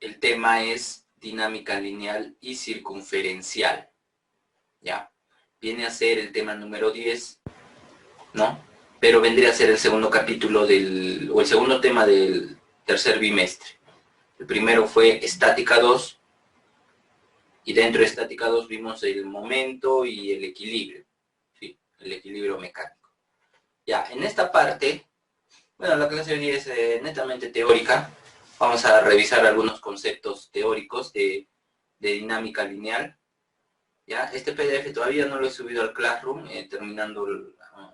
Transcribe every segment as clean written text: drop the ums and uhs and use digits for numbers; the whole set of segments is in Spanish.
el tema es dinámica lineal y circunferencial, ¿ya? Viene a ser el tema número 10, ¿no? Pero vendría a ser el segundo capítulo o el segundo tema del tercer bimestre. El primero fue estática 2, y dentro de estática 2 vimos el momento y el equilibrio, ¿sí? El equilibrio mecánico. Ya, en esta parte, bueno, la clase de hoy es netamente teórica. Vamos a revisar algunos conceptos teóricos de dinámica lineal. ¿Ya? Este PDF todavía no lo he subido al Classroom, terminando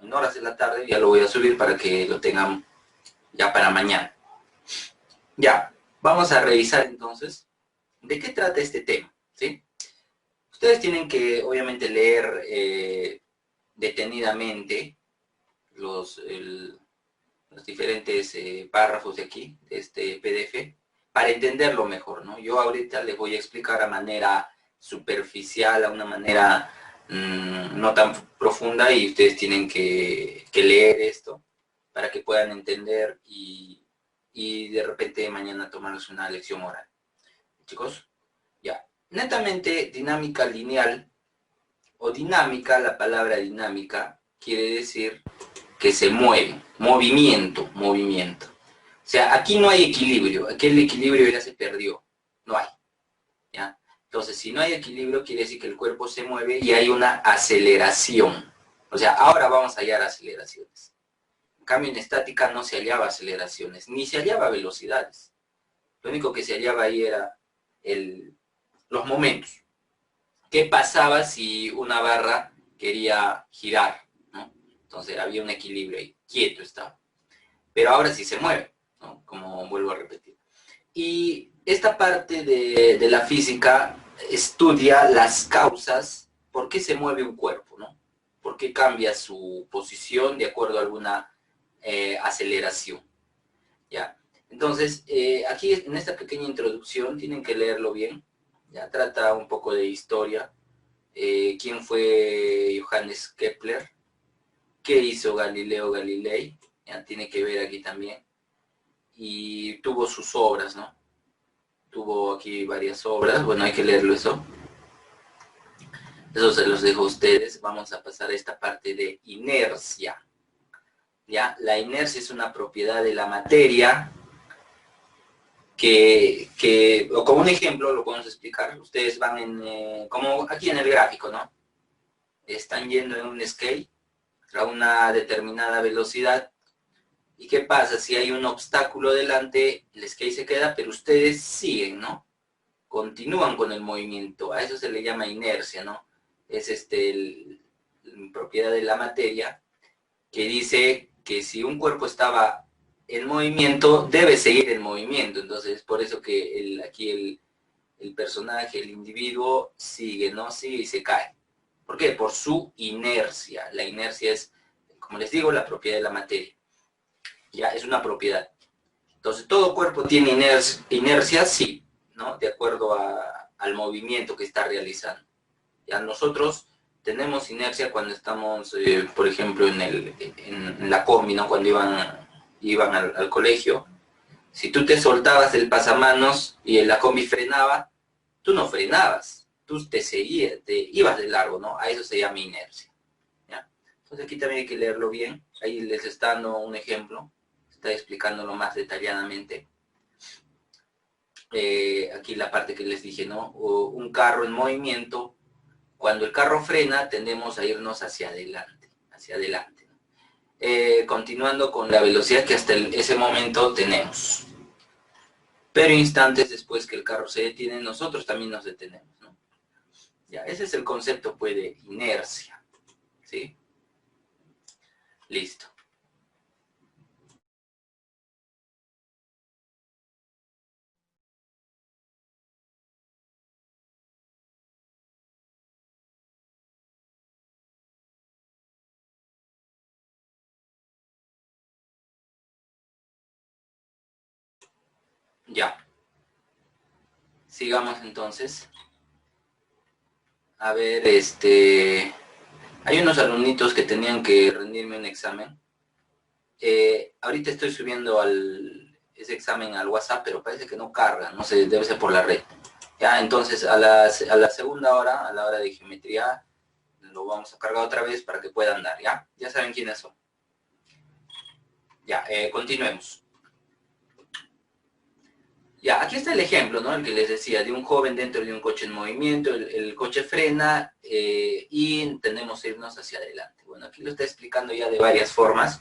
en horas de la tarde, ya lo voy a subir para que lo tengan ya para mañana. Ya, vamos a revisar entonces de qué trata este tema, ¿sí? Ustedes tienen que, obviamente, leer detenidamente los diferentes párrafos de aquí, de este PDF, para entenderlo mejor, ¿no? Yo ahorita les voy a explicar a manera superficial, a una manera no tan profunda, y ustedes tienen que leer esto para que puedan entender y de repente mañana tomarnos una lección oral. Chicos, ya. Netamente dinámica lineal o dinámica, la palabra dinámica quiere decir que se mueve, movimiento. O sea, aquí no hay equilibrio, aquí el equilibrio ya se perdió, no hay, ¿ya? Entonces, si no hay equilibrio, quiere decir que el cuerpo se mueve y hay una aceleración. O sea, ahora vamos a hallar aceleraciones. En cambio, en estática no se hallaba aceleraciones, ni se hallaba velocidades. Lo único que se hallaba ahí era los momentos. ¿Qué pasaba si una barra quería girar, ¿no? Entonces había un equilibrio ahí, quieto estaba. Pero ahora sí se mueve, ¿no? Como vuelvo a repetir. Y esta parte de la física estudia las causas, por qué se mueve un cuerpo, ¿no? Por qué cambia su posición de acuerdo a alguna aceleración, ¿ya? Entonces, aquí en esta pequeña introducción tienen que leerlo bien, ya trata un poco de historia, quién fue Johannes Kepler, qué hizo Galileo Galilei, ya tiene que ver aquí también, y tuvo sus obras, ¿no? Tuvo aquí varias obras, bueno, hay que leerlo eso. Eso se los dejo a ustedes. Vamos a pasar a esta parte de inercia. ¿Ya? La inercia es una propiedad de la materia o como un ejemplo, lo podemos explicar. Ustedes van como aquí en el gráfico, ¿no? Están yendo en un skate a una determinada velocidad. ¿Y qué pasa? Si hay un obstáculo delante, el skate se queda, pero ustedes siguen, ¿no? Continúan con el movimiento. A eso se le llama inercia, ¿no? Es la propiedad de la materia que dice que si un cuerpo estaba en movimiento, debe seguir en movimiento. Entonces, por eso que aquí el personaje, el individuo, sigue, ¿no? Sigue y se cae. ¿Por qué? Por su inercia. La inercia es, como les digo, la propiedad de la materia. Ya, es una propiedad. Entonces, ¿todo cuerpo tiene inercia? Sí, ¿no? De acuerdo al movimiento que está realizando. Ya nosotros tenemos inercia cuando estamos, por ejemplo, en la combi, ¿no? Cuando iban al colegio. Si tú te soltabas del pasamanos y la combi frenaba, tú no frenabas, tú te seguías, te ibas de largo, ¿no? A eso se llama inercia, ¿ya? Entonces aquí también hay que leerlo bien. Ahí les está dando un ejemplo, está explicándolo más detalladamente. Aquí la parte que les dije, ¿no? Un carro en movimiento. Cuando el carro frena, tendemos a irnos hacia adelante, ¿no? Continuando con la velocidad que hasta ese momento tenemos. Pero instantes después que el carro se detiene, nosotros también nos detenemos, ¿no? Ya, ese es el concepto, pues, de inercia, ¿sí? Listo. Ya. Sigamos entonces. A ver, hay unos alumnitos que tenían que rendirme un examen. Ahorita estoy subiendo ese examen al WhatsApp, pero parece que no carga, no sé, debe ser por la red. Ya, entonces a la segunda hora, a la hora de geometría, lo vamos a cargar otra vez para que puedan dar, ¿ya? Ya saben quiénes son. Ya, continuemos. Ya, aquí está el ejemplo, ¿no? El que les decía, de un joven dentro de un coche en movimiento, el coche frena y tenemos que irnos hacia adelante. Bueno, aquí lo está explicando ya de varias formas.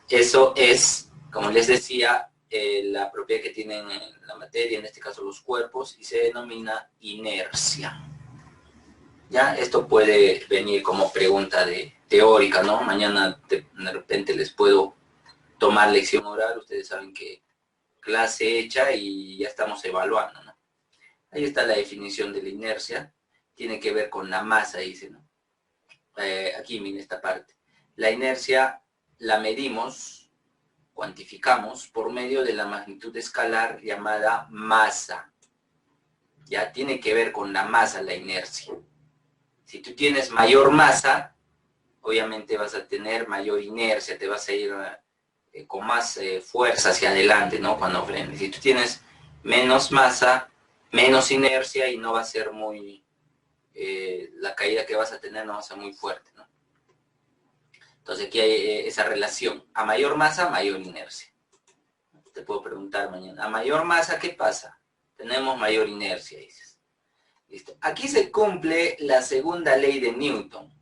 Eso es, como les decía, la propiedad que tienen en la materia, en este caso los cuerpos, y se denomina inercia. Ya, esto puede venir como pregunta teórica, ¿no? Mañana de repente les puedo tomar lección oral, ustedes saben que clase hecha y ya estamos evaluando, ¿no? Ahí está la definición de la inercia, tiene que ver con la masa, dice, ¿no? Aquí, miren esta parte. La inercia la medimos, cuantificamos, por medio de la magnitud escalar llamada masa. Ya tiene que ver con la masa, la inercia. Si tú tienes mayor masa, obviamente vas a tener mayor inercia, te vas a ir con más fuerza hacia adelante, ¿no? Cuando frenes. Si tú tienes menos masa, menos inercia y no va a ser muy, la caída que vas a tener no va a ser muy fuerte, ¿no? Entonces aquí hay esa relación. A mayor masa, mayor inercia. Te puedo preguntar mañana, a mayor masa, ¿qué pasa? Tenemos mayor inercia, dices. Listo. Aquí se cumple la segunda ley de Newton.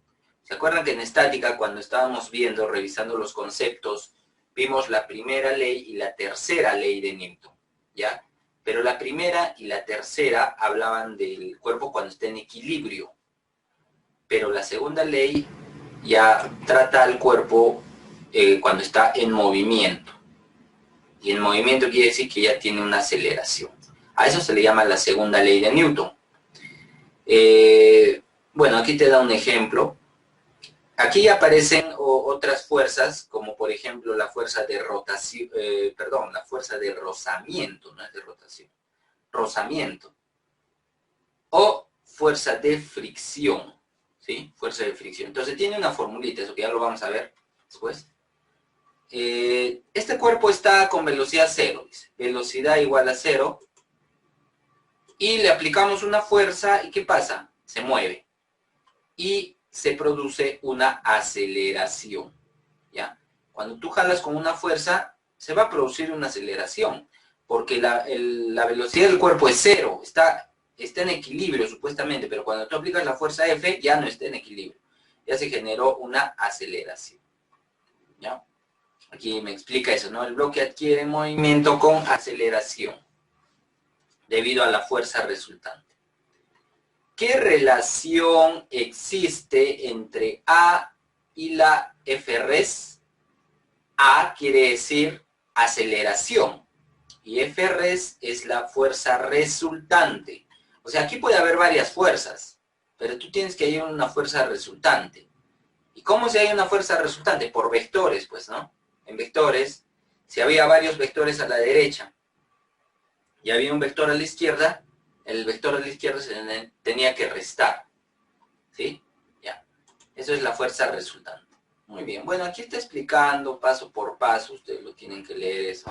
¿Se acuerdan que en estática, cuando estábamos viendo, revisando los conceptos, vimos la primera ley y la tercera ley de Newton, ¿ya? Pero la primera y la tercera hablaban del cuerpo cuando está en equilibrio. Pero la segunda ley ya trata al cuerpo cuando está en movimiento. Y en movimiento quiere decir que ya tiene una aceleración. A eso se le llama la segunda ley de Newton. Bueno, aquí te da un ejemplo. Aquí aparecen otras fuerzas, como por ejemplo la fuerza de rotación, la fuerza de rozamiento, no es de rotación, rozamiento, o fuerza de fricción, ¿sí? Fuerza de fricción. Entonces tiene una formulita, eso que ya lo vamos a ver después. Este cuerpo está con velocidad cero, dice, velocidad igual a cero, y le aplicamos una fuerza, ¿y qué pasa? Se mueve. Y se produce una aceleración, ¿ya? Cuando tú jalas con una fuerza, se va a producir una aceleración, porque la velocidad del cuerpo es cero, está en equilibrio supuestamente, pero cuando tú aplicas la fuerza F, ya no está en equilibrio, ya se generó una aceleración, ¿ya? Aquí me explica eso, ¿no? El bloque adquiere movimiento con aceleración, debido a la fuerza resultante. ¿Qué relación existe entre A y la Fres? A quiere decir aceleración y Fres es la fuerza resultante. O sea, aquí puede haber varias fuerzas, pero tú tienes que hallar una fuerza resultante. ¿Y cómo se halla una fuerza resultante? Por vectores, pues, ¿no? En vectores, si había varios vectores a la derecha y había un vector a la izquierda, el vector a la izquierda se tenía que restar, ¿sí? Ya, eso es la fuerza resultante. Muy bien, bueno, aquí está explicando paso por paso, ustedes lo tienen que leer eso.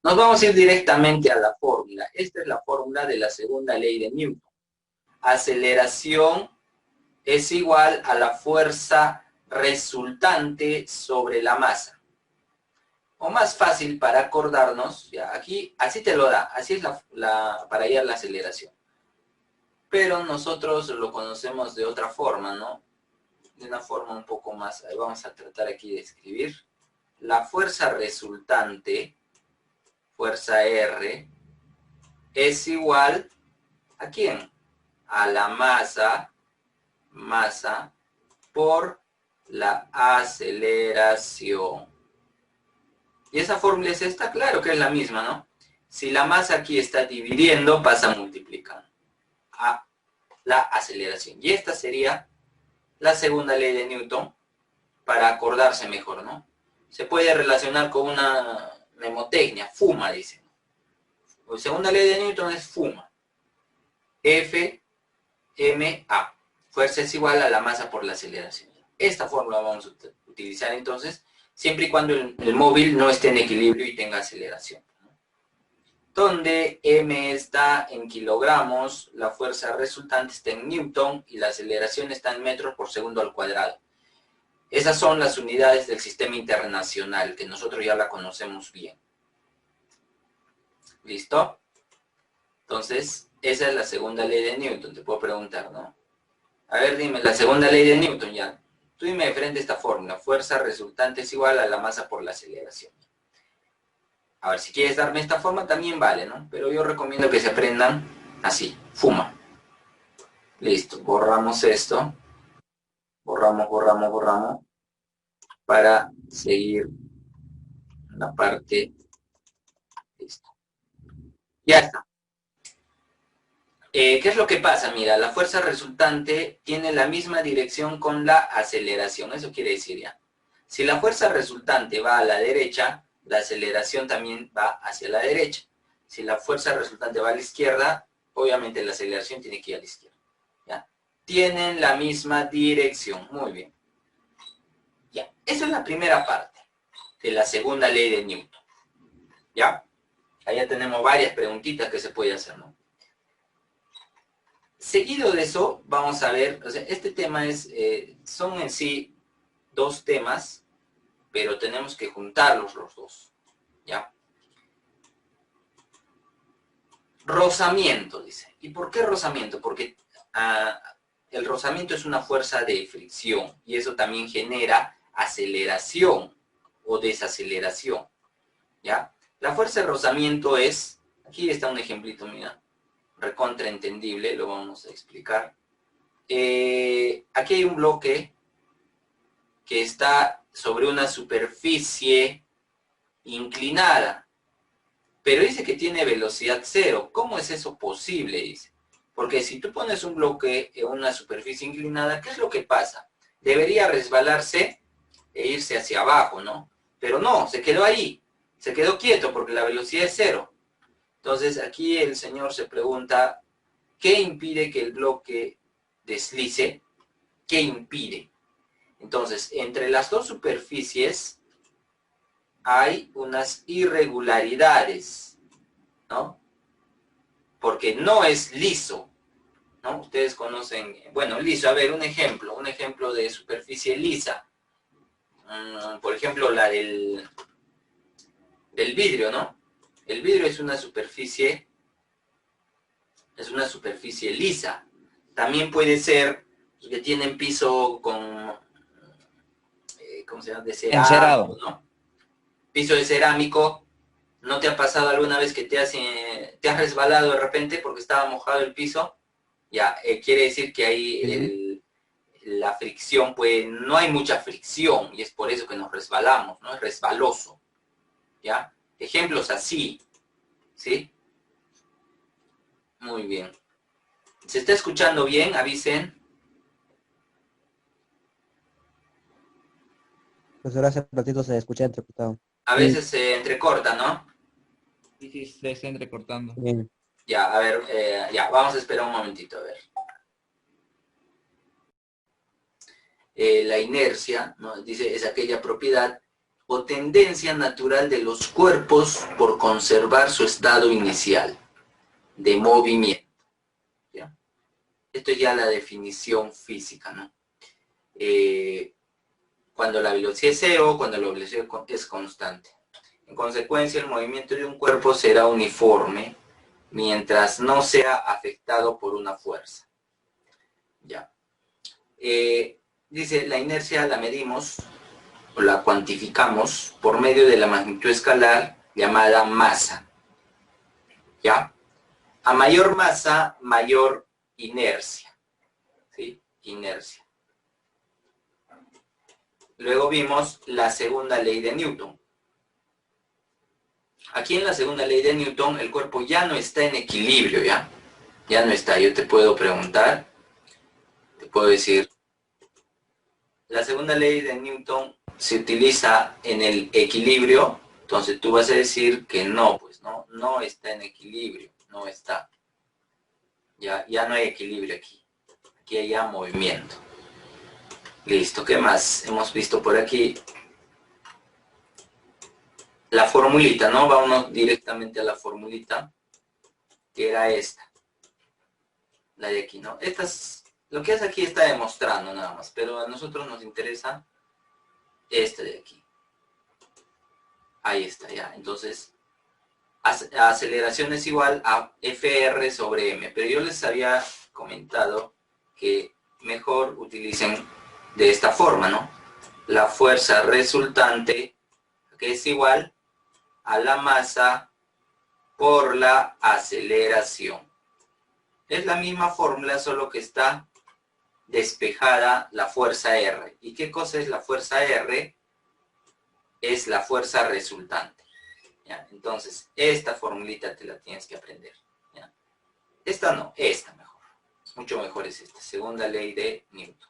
Nos vamos a ir directamente a la fórmula. Esta es la fórmula de la segunda ley de Newton. Aceleración es igual a la fuerza resultante sobre la masa. O más fácil para acordarnos, ya aquí, así te lo da, así es para hallar la aceleración. Pero nosotros lo conocemos de otra forma, ¿no? De una forma un poco más, vamos a tratar aquí de escribir. La fuerza resultante, fuerza R, es igual, ¿a quién? A la masa por la aceleración. Y esa fórmula es esta, claro que es la misma, ¿no? Si la masa aquí está dividiendo, pasa multiplicando a la aceleración. Y esta sería la segunda ley de Newton para acordarse mejor, ¿no? Se puede relacionar con una mnemotecnia, FUMA, dicen. La segunda ley de Newton es FUMA. F, M, A. Fuerza es igual a la masa por la aceleración. Esta fórmula vamos a utilizar entonces, siempre y cuando el móvil no esté en equilibrio y tenga aceleración. donde M está en kilogramos, la fuerza resultante está en newton y la aceleración está en metros por segundo al cuadrado. Esas son las unidades del sistema internacional, que nosotros ya la conocemos bien. ¿Listo? Entonces, esa es la segunda ley de Newton, te puedo preguntar, ¿no? A ver, dime, la segunda ley de Newton ya. Tú dime de frente esta fórmula, fuerza resultante es igual a la masa por la aceleración. A ver, si quieres darme esta forma también vale, ¿no? Pero yo recomiendo que se aprendan así, fuma. Listo, borramos esto. Borramos, para seguir la parte. Listo. Ya está. ¿Qué es lo que pasa? Mira, la fuerza resultante tiene la misma dirección con la aceleración. Eso quiere decir ya. Si la fuerza resultante va a la derecha, la aceleración también va hacia la derecha. Si la fuerza resultante va a la izquierda, obviamente la aceleración tiene que ir a la izquierda. ¿Ya? Tienen la misma dirección. Muy bien. Ya. Esa es la primera parte de la segunda ley de Newton. ¿Ya? Allá tenemos varias preguntitas que se puede hacer, ¿no? Seguido de eso, vamos a ver, o sea, este tema es, son en sí dos temas, pero tenemos que juntarlos los dos, ¿ya? Rozamiento, dice. ¿Y por qué rozamiento? Porque el rozamiento es una fuerza de fricción y eso también genera aceleración o desaceleración, ¿ya? La fuerza de rozamiento es, aquí está un ejemplito, mira, recontraentendible, lo vamos a explicar. Aquí hay un bloque que está sobre una superficie inclinada, pero dice que tiene velocidad cero. ¿Cómo es eso posible? Dice. Porque si tú pones un bloque en una superficie inclinada, ¿qué es lo que pasa? Debería resbalarse e irse hacia abajo, ¿no? Pero no, se quedó ahí, se quedó quieto porque la velocidad es cero. Entonces aquí el señor se pregunta, ¿qué impide que el bloque deslice? ¿Qué impide? Entonces, entre las dos superficies hay unas irregularidades, ¿no? Porque no es liso, ¿no? Ustedes conocen, bueno, liso, a ver, un ejemplo de superficie lisa. Por ejemplo, la del vidrio, ¿no? El vidrio es una superficie lisa. También puede ser que tienen piso con, ¿cómo se llama? De cerámico, ¿no? Piso de cerámico. ¿No te ha pasado alguna vez que te has resbalado de repente porque estaba mojado el piso? Ya, quiere decir que ahí la fricción, pues no hay mucha fricción y es por eso que nos resbalamos, ¿no? Es resbaloso, ¿ya? Ejemplos así, ¿sí? Muy bien. ¿Se está escuchando bien? Avisen. Pues ahora hace ratito se escucha entrecortado. A veces se entrecorta, ¿no? Sí, se está entrecortando. Bien. Ya, a ver, ya, vamos a esperar un momentito, a ver. La inercia, ¿no? Dice, es aquella propiedad o tendencia natural de los cuerpos por conservar su estado inicial de movimiento. ¿Ya? Esto es ya la definición física, ¿no? Cuando la velocidad es cero, cuando la velocidad es constante. En consecuencia, el movimiento de un cuerpo será uniforme mientras no sea afectado por una fuerza. ¿Ya? Dice, la inercia la medimos o la cuantificamos por medio de la magnitud escalar llamada masa. ¿Ya? A mayor masa, mayor inercia. ¿Sí? Inercia. Luego vimos la segunda ley de Newton. Aquí en la segunda ley de Newton el cuerpo ya no está en equilibrio, ¿ya? Ya no está. Yo te puedo preguntar, te puedo decir, la segunda ley de Newton se utiliza en el equilibrio, entonces tú vas a decir que no, pues no está en equilibrio, no está. Ya no hay equilibrio aquí. Aquí hay ya movimiento. Listo, ¿qué más hemos visto por aquí? la formulita, ¿no? Vamos directamente a la formulita, que era esta. La de aquí, ¿no? Lo que hace aquí está demostrando nada más, pero a nosotros nos interesa este de aquí. Ahí está, ya. Entonces, aceleración es igual a FR sobre M. Pero yo les había comentado que mejor utilicen de esta forma, ¿no? La fuerza resultante, que es igual a la masa por la aceleración. Es la misma fórmula, solo que está despejada la fuerza R. ¿Y qué cosa es la fuerza R? Es la fuerza resultante. ¿Ya? Entonces, esta formulita te la tienes que aprender. ¿Ya? Esta no, esta mejor. Mucho mejor es esta, segunda ley de Newton.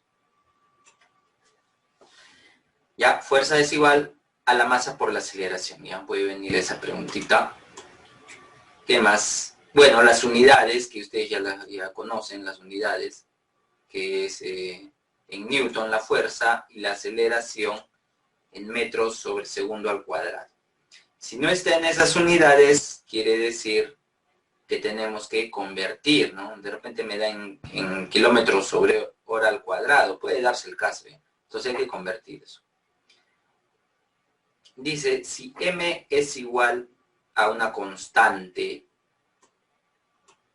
Ya, fuerza es igual a la masa por la aceleración. Ya puede venir esa preguntita. ¿Qué más? Bueno, las unidades, que ustedes ya conocen, las unidades, que es en Newton la fuerza y la aceleración en metros sobre segundo al cuadrado. Si no está en esas unidades, quiere decir que tenemos que convertir, ¿no? De repente me da en kilómetros sobre hora al cuadrado, puede darse el caso, ¿eh? Entonces hay que convertir eso. Dice, si m es igual a una constante,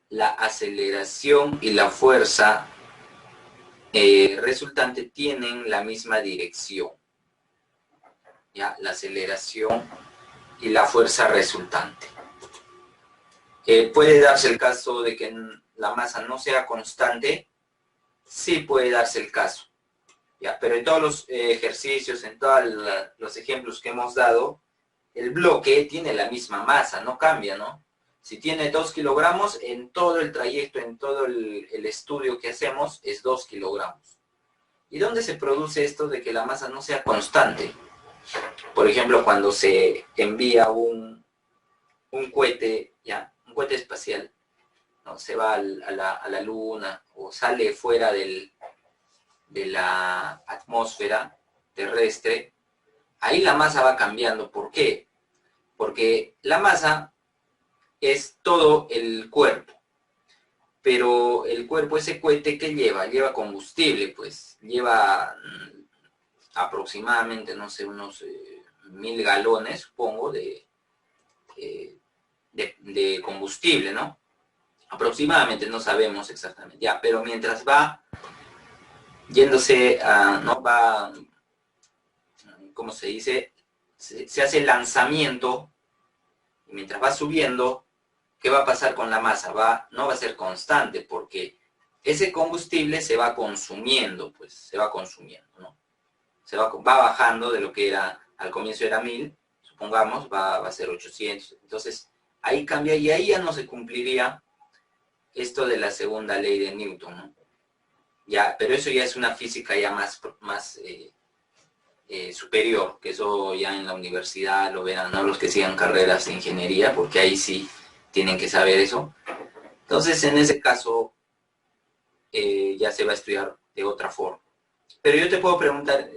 la aceleración y la fuerza resultante tienen la misma dirección. ¿Ya? La aceleración y la fuerza resultante. ¿Puede darse el caso de que la masa no sea constante? Sí puede darse el caso. ¿Ya? Pero en todos los ejercicios, en todos los ejemplos que hemos dado, el bloque tiene la misma masa, no cambia, ¿no? Si tiene 2 kilogramos, en todo el trayecto, en todo el estudio que hacemos, es 2 kilogramos. ¿Y dónde se produce esto de que la masa no sea constante? Por ejemplo, cuando se envía un cohete, ¿ya? Un cohete espacial, ¿no? Se va a la luna o sale fuera de la atmósfera terrestre, ahí la masa va cambiando. ¿Por qué? Porque la masa es todo el cuerpo, pero el cuerpo, ese cohete, ¿qué lleva? Lleva combustible, pues, lleva aproximadamente, no sé, unos 1000 galones, supongo, de combustible, ¿no? Aproximadamente, no sabemos exactamente, ya, pero mientras va yéndose, no va, ¿cómo se dice? Se hace el lanzamiento, y mientras va subiendo, ¿qué va a pasar con la masa? No va a ser constante, porque ese combustible se va consumiendo, pues, se va consumiendo, ¿no? Va bajando de lo que era, al comienzo era 1000, supongamos, va a ser 800, entonces ahí cambia, y ahí ya no se cumpliría esto de la segunda ley de Newton, ¿no? Ya, pero eso ya es una física ya más superior, que eso ya en la universidad lo verán, ¿no? Los que sigan carreras de ingeniería, porque ahí sí tienen que saber eso. Entonces, en ese caso, ya se va a estudiar de otra forma. Pero yo te puedo preguntar,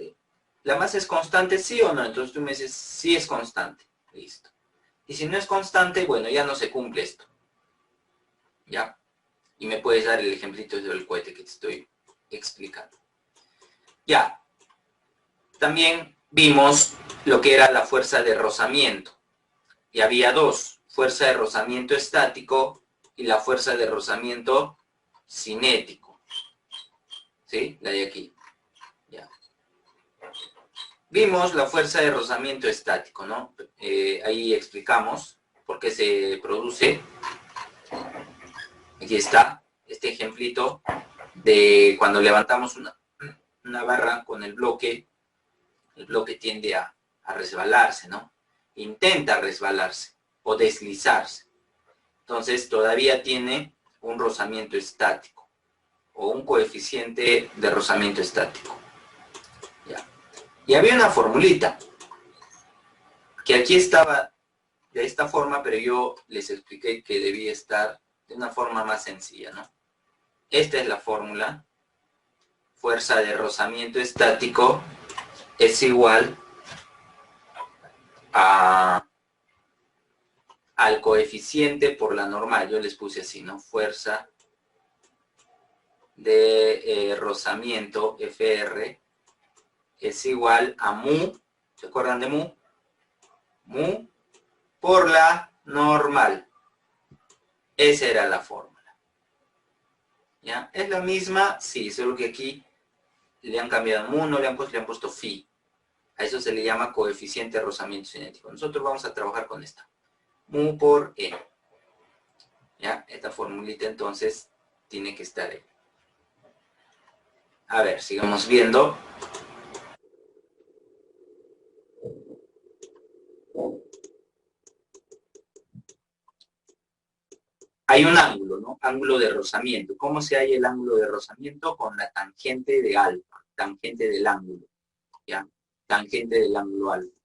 ¿la masa es constante, sí o no? Entonces tú me dices, sí es constante. Listo. Y si no es constante, bueno, ya no se cumple esto. ¿Ya? Y me puedes dar el ejemplito del cohete que te estoy explicando. Ya. También vimos lo que era la fuerza de rozamiento. Y había dos, fuerza de rozamiento estático y la fuerza de rozamiento cinético. ¿Sí? La de aquí. Ya. Vimos la fuerza de rozamiento estático, ¿no? Ahí explicamos por qué se produce. Aquí está este ejemplito de cuando levantamos una barra con el bloque tiende a resbalarse, ¿no? Intenta resbalarse o deslizarse. Entonces todavía tiene un rozamiento estático o un coeficiente de rozamiento estático. ¿Ya? Y había una formulita que aquí estaba de esta forma, pero yo les expliqué que debía estar de una forma más sencilla, ¿no? Esta es la fórmula. Fuerza de rozamiento estático es igual a al coeficiente por la normal. Yo les puse así, ¿no? Fuerza de rozamiento, FR, es igual a mu, ¿se acuerdan de mu? Mu por la normal. Esa era la fórmula. ¿Ya? ¿Es la misma? Sí, solo que aquí le han cambiado mu, no le han puesto phi. A eso se le llama coeficiente de rozamiento cinético. Nosotros vamos a trabajar con esta. Mu por E. ¿Ya? Esta formulita entonces tiene que estar ahí. A ver, sigamos viendo. Hay un ángulo, ¿no? Ángulo de rozamiento. ¿Cómo se halla el ángulo de rozamiento? Con la tangente de alfa, tangente del ángulo, ¿ya? Tangente del ángulo alfa.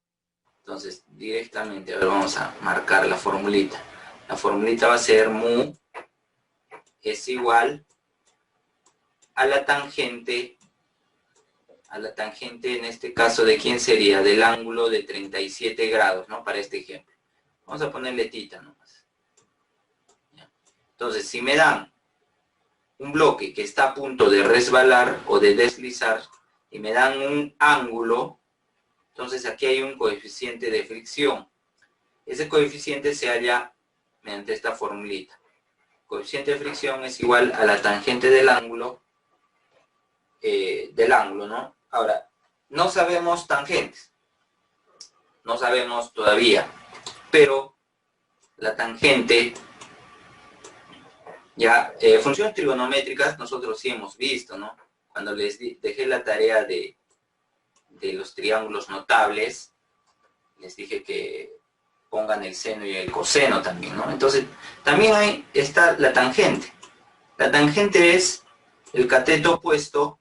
Entonces, directamente, a ver, vamos a marcar la formulita. La formulita va a ser mu es igual a la tangente en este caso, ¿de quién sería? Del ángulo de 37 grados, ¿no? Para este ejemplo. Vamos a ponerle tita nomás. ¿Ya? Entonces, si me dan un bloque que está a punto de resbalar o de deslizar y me dan un ángulo, entonces aquí hay un coeficiente de fricción. Ese coeficiente se halla mediante esta formulita. Coeficiente de fricción es igual a la tangente del ángulo, ¿no? Ahora, no sabemos tangentes, no sabemos todavía, pero la tangente, ya, funciones trigonométricas nosotros sí hemos visto, ¿no? Cuando les dejé la tarea de los triángulos notables, les dije que pongan el seno y el coseno también, ¿no? Entonces, también está la tangente. La tangente es el cateto opuesto,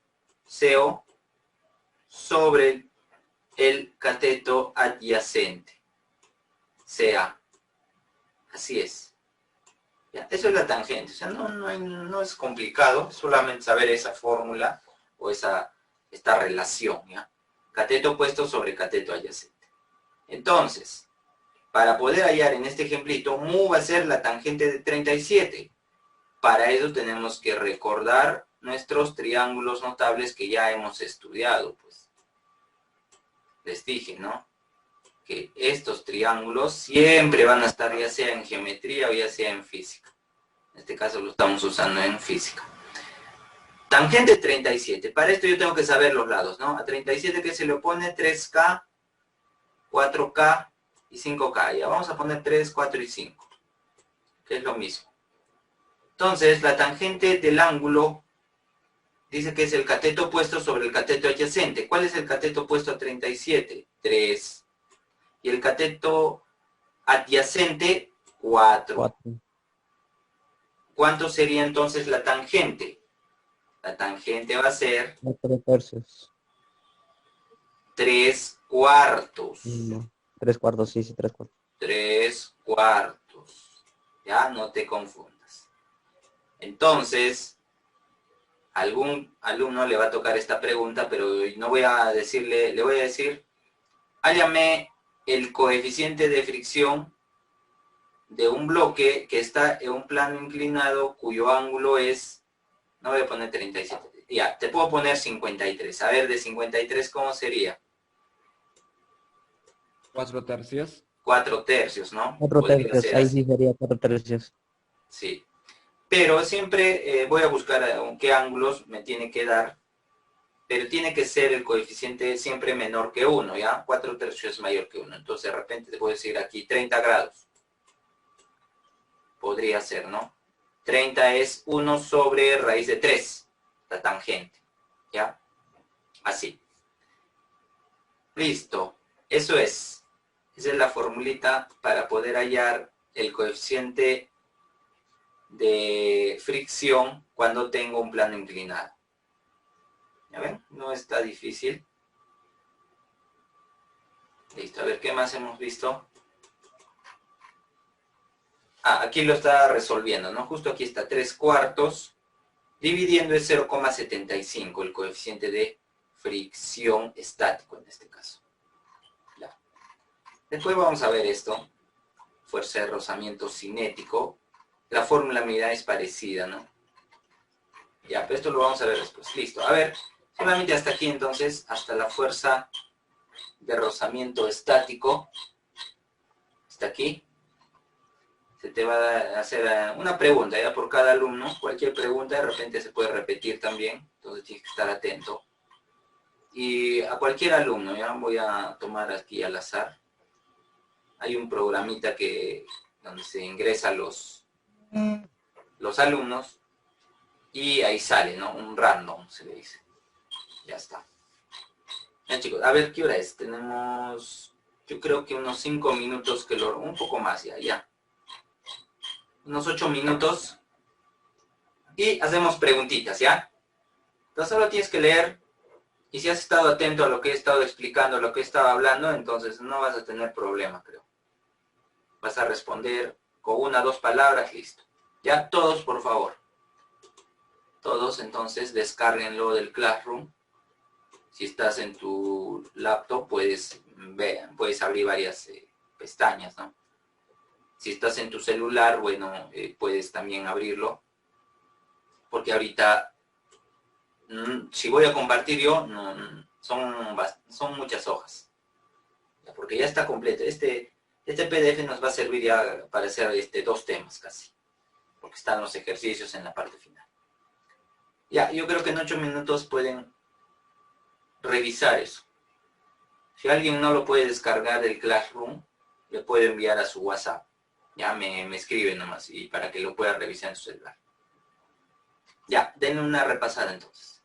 CO, sobre el cateto adyacente, CA. Así es. ¿Ya? Eso es la tangente. O sea, no es complicado, solamente saber esa fórmula o esta relación, ¿ya? Cateto opuesto sobre cateto adyacente. Entonces, para poder hallar en este ejemplito, mu va a ser la tangente de 37. Para eso tenemos que recordar nuestros triángulos notables que ya hemos estudiado, pues. Les dije, ¿no? Que estos triángulos siempre van a estar ya sea en geometría o ya sea en física. En este caso lo estamos usando en física. Tangente 37. Para esto yo tengo que saber los lados, ¿no? A 37 que se le opone 3K, 4K y 5K. Ya vamos a poner 3, 4 y 5. Que es lo mismo. Entonces, la tangente del ángulo dice que es el cateto opuesto sobre el cateto adyacente. ¿Cuál es el cateto opuesto a 37? 3. Y el cateto adyacente, 4. 4. ¿Cuánto sería entonces la tangente? La tangente va a ser 3 tercios. 3 cuartos. No. 3 cuartos, sí, 3 cuartos. 3 cuartos. Ya, no te confundas. Entonces, algún alumno le va a tocar esta pregunta, pero no voy a decirle, le voy a decir, hállame el coeficiente de fricción de un bloque que está en un plano inclinado cuyo ángulo es, no voy a poner 37, ya, te puedo poner 53. A ver, de 53, ¿cómo sería? 4 tercios. 4 tercios, ¿no? 4 Podría tercios, ser ahí así. sí sería 4 tercios. Sí. Pero siempre voy a buscar qué ángulos me tiene que dar, pero tiene que ser el coeficiente siempre menor que 1, ¿ya? 4 tercios es mayor que 1. Entonces, de repente te puedo decir aquí 30 grados. Podría ser, ¿no? 30 es 1 sobre raíz de 3, la tangente, ¿ya? Así. Listo. Eso es. Esa es la formulita para poder hallar el coeficiente de fricción cuando tengo un plano inclinado. ¿Ya ven? No está difícil. Listo. A ver, ¿qué más hemos visto? Aquí lo está resolviendo, ¿no? Justo aquí está 3 cuartos, dividiendo es 0,75, el coeficiente de fricción estático en este caso. Ya. Después vamos a ver esto. fuerza de rozamiento cinético. La fórmula de medida es parecida, ¿no? Ya, pero esto lo vamos a ver después. Listo. A ver, solamente hasta aquí entonces, hasta la fuerza de rozamiento estático. Hasta aquí. Se te va a hacer una pregunta, ya por cada alumno. Cualquier pregunta de repente se puede repetir también. Entonces tienes que estar atento. Y a cualquier alumno, ya voy a tomar aquí al azar. Hay un programita donde se ingresa los alumnos y ahí sale, ¿no? Un random, se le dice. Ya está. Ya, chicos, a ver, ¿qué hora es? Tenemos, yo creo que unos 5 minutos, un poco más ya. Unos 8 minutos. Y hacemos preguntitas, ¿ya? Entonces solo tienes que leer. Y si has estado atento a lo que he estado explicando, a lo que he estado hablando, entonces no vas a tener problema, creo. Vas a responder con 1 o 2 palabras, listo. Ya, todos, por favor. Todos, entonces, descárguenlo del Classroom. Si estás en tu laptop, puedes abrir varias pestañas, ¿no? Si estás en tu celular, bueno, puedes también abrirlo. Porque ahorita, si voy a compartir yo, son muchas hojas. Porque ya está completo. Este PDF nos va a servir ya para hacer 2 temas casi. Porque están los ejercicios en la parte final. Ya, yo creo que en 8 minutos pueden revisar eso. Si alguien no lo puede descargar del Classroom, le puede enviar a su WhatsApp. Ya me escribe nomás y para que lo pueda revisar en su celular. Ya, denle una repasada entonces.